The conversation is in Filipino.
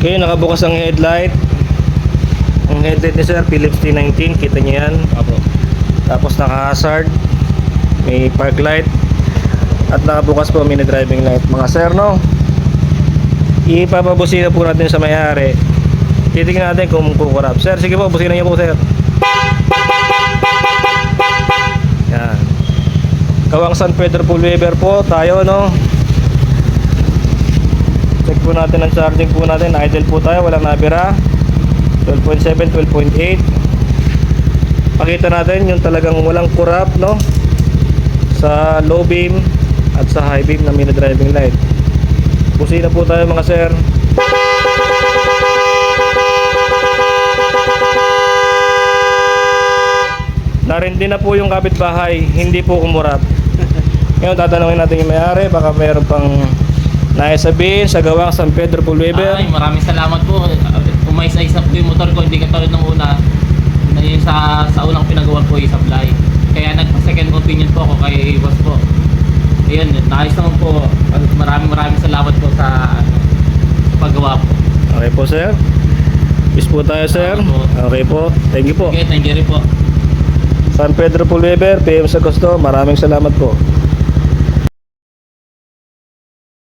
Okay, nakabukas ang headlight. Ang headlight ni sir, Philips T19, kita niyo yan. Apo. Tapos naka-hazard, may park light, at nakabukas po mini driving light. Mga sir, no? Ipapabusina po natin sa may-ari. Titingnan natin kung kukurap. Sir, sige po, busina niyo po, sir. Yan. Kawang San Pedro Pulweber po tayo, no? Check po natin ang charging po natin. Idle po tayo, walang nabira. 12.7, 12.8. Pakita natin yung talagang walang kurap, no? Sa low beam at sa high beam na mini driving light. Busina po tayo mga sir. Narindi na po yung kapitbahay, hindi po kumurap. Ngayon tatanungin natin yung may-ari, baka mayroon pang naisabihin sa gawang San Pedro Pulweber. Ay, maraming salamat po. Umaysa-isa po yung motor ko, hindi katulad ng una. Na yun sa unang pinagawa ko i-supply. Kaya nagpa-second opinion po ako kay boss po. Ayun, naayos naman po. Maraming salamat po sa paggawa po. Okay po sir. Peace po tayo sir. Okay po. Thank you po. Okay, thank you rin po. San Pedro Pulweber, PM sa Gusto. Maraming salamat po.